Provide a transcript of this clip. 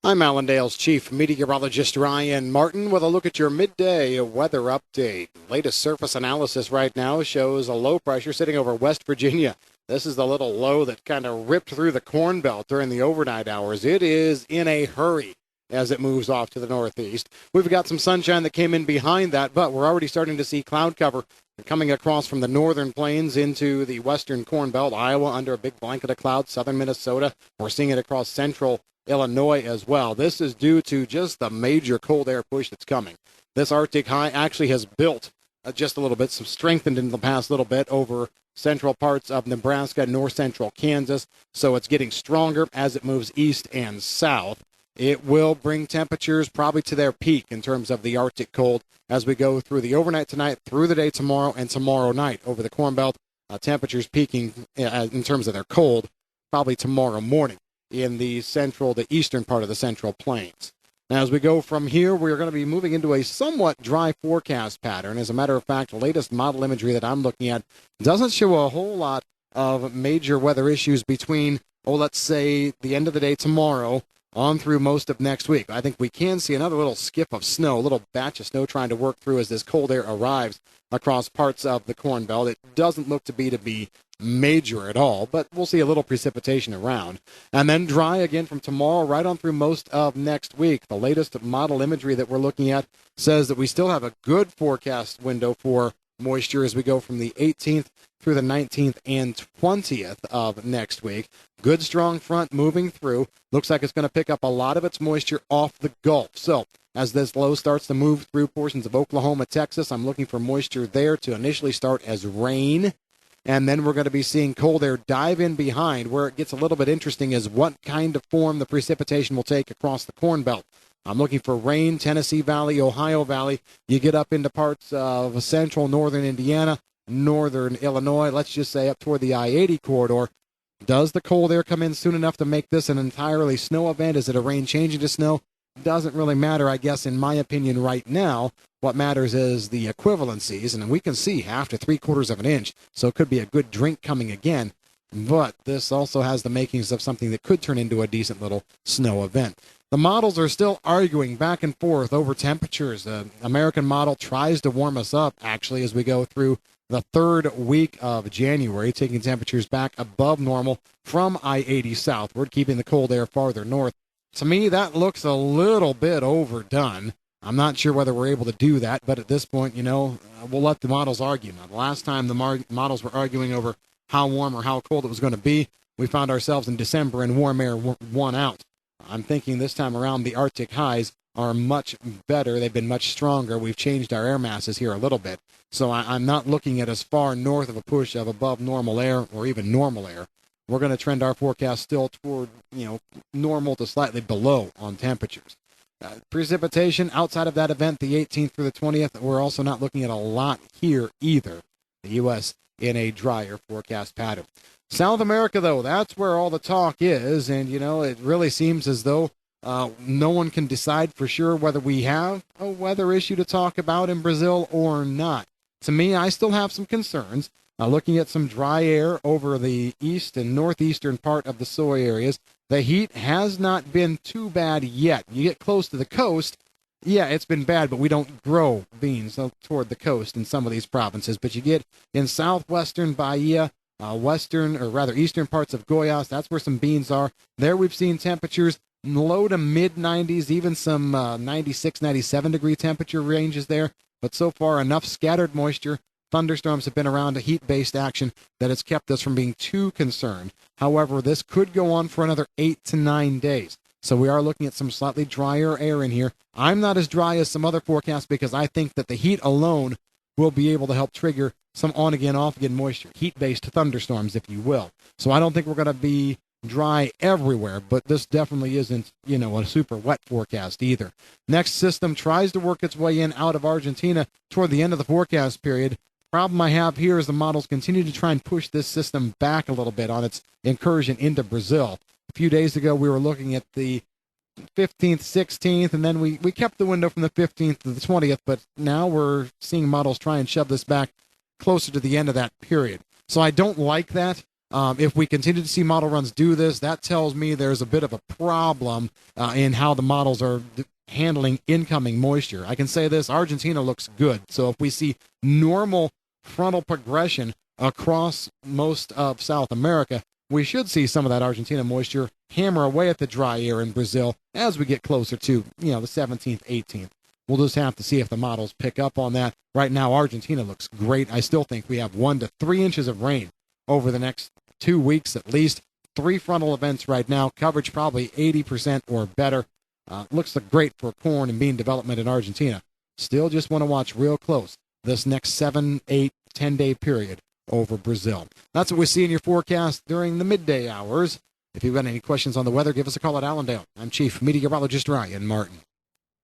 I'm Allendale's chief meteorologist Ryan Martin with a look at your midday weather update. Latest surface analysis right now shows a low pressure sitting over West Virginia. This is the little low that kind of ripped through the Corn Belt during the overnight hours. It is in a hurry as it moves off to the northeast. We've got some sunshine that came in behind that, but we're already starting to see cloud cover coming across from the northern plains into the western Corn Belt, Iowa under a big blanket of clouds, southern Minnesota. We're seeing it across central Illinois as well. This is due to just the major cold air push that's coming. This Arctic high actually has built just a little bit, some strengthened in the past little bit over central parts of Nebraska, north central Kansas. So it's getting stronger as it moves east and south. It will bring temperatures probably to their peak in terms of the Arctic cold as we go through the overnight tonight, through the day tomorrow, and tomorrow night over the Corn Belt. Temperatures peaking in terms of their cold probably tomorrow morning in the eastern part of the central plains. Now, as we go from here, we're going to be moving into a somewhat dry forecast pattern. As a matter of fact, the latest model imagery that I'm looking at doesn't show a whole lot of major weather issues between, let's say, the end of the day tomorrow on through most of next week. I think we can see another little skip of snow, a little batch of snow trying to work through as this cold air arrives across parts of the Corn Belt. It doesn't look to be major at all, but we'll see a little precipitation around. And then dry again from tomorrow right on through most of next week. The latest model imagery that we're looking at says that we still have a good forecast window for moisture as we go from the 18th through the 19th and 20th of next week. Good strong front moving through. Looks like it's going to pick up a lot of its moisture off the Gulf. So as this low starts to move through portions of Oklahoma, Texas, I'm looking for moisture there to initially start as rain. And then we're going to be seeing cold air dive in behind. Where it gets a little bit interesting is what kind of form the precipitation will take across the Corn Belt. I'm looking for rain, Tennessee Valley, Ohio Valley. You get up into parts of central northern Indiana, northern Illinois, let's just say up toward the I-80 corridor. Does the cold air come in soon enough to make this an entirely snow event? Is it a rain changing to snow? Doesn't really matter, I guess, in my opinion right now. What matters is the equivalencies, and we can see half to 3/4 of an inch, so it could be a good drink coming again. But this also has the makings of something that could turn into a decent little snow event. The models are still arguing back and forth over temperatures. The American model tries to warm us up, actually, as we go through the third week of January, taking temperatures back above normal from I-80 southward, keeping the cold air farther north. To me, that looks a little bit overdone. I'm not sure whether we're able to do that, but at this point, we'll let the models argue. Now, the last time the models were arguing over how warm or how cold it was going to be, we found ourselves in December and warm air won out. I'm thinking this time around the Arctic highs are much better. They've been much stronger. We've changed our air masses here a little bit. So I'm not looking at as far north of a push of above normal air or even normal air. We're going to trend our forecast still toward, normal to slightly below on temperatures. Precipitation outside of that event, the 18th through the 20th, we're also not looking at a lot here either. The U.S. in a drier forecast pattern. South America, though, that's where all the talk is, and, it really seems as though no one can decide for sure whether we have a weather issue to talk about in Brazil or not. To me, I still have some concerns. Looking at some dry air over the east and northeastern part of the soy areas, the heat has not been too bad yet. You get close to the coast, yeah, it's been bad, but we don't grow beans toward the coast in some of these provinces. But you get in southwestern Bahia, eastern parts of Goiás, that's where some beans are. There we've seen temperatures low to mid-90s, even some 96, 97-degree temperature ranges there. But so far, enough scattered moisture. Thunderstorms have been around a heat-based action that has kept us from being too concerned. However, this could go on for another 8 to 9 days. So we are looking at some slightly drier air in here. I'm not as dry as some other forecasts because I think that the heat alone will be able to help trigger some on-again, off-again moisture, heat-based thunderstorms, if you will. So I don't think we're going to be dry everywhere, but this definitely isn't, a super wet forecast either. Next system tries to work its way in out of Argentina toward the end of the forecast period. Problem I have here is the models continue to try and push this system back a little bit on its incursion into Brazil. A few days ago, we were looking at the 15th, 16th, and then we kept the window from the 15th to the 20th, but now we're seeing models try and shove this back closer to the end of that period. So I don't like that. If we continue to see model runs do this, that tells me there's a bit of a problem in how the models are handling incoming moisture. I can say this, Argentina looks good. So if we see normal frontal progression across most of South America, we should see some of that Argentina moisture hammer away at the dry air in Brazil as we get closer to, the 17th, 18th. We'll just have to see if the models pick up on that. Right now, Argentina looks great. I still think we have 1 to 3 inches of rain over the next 2 weeks at least. 3 frontal events right now, coverage probably 80% or better. Looks great for corn and bean development in Argentina. Still just want to watch real close this next 7, 8, 10-day period over Brazil. That's what we see in your forecast during the midday hours. If you've got any questions on the weather, give us a call at Allendale. I'm Chief Meteorologist Ryan Martin.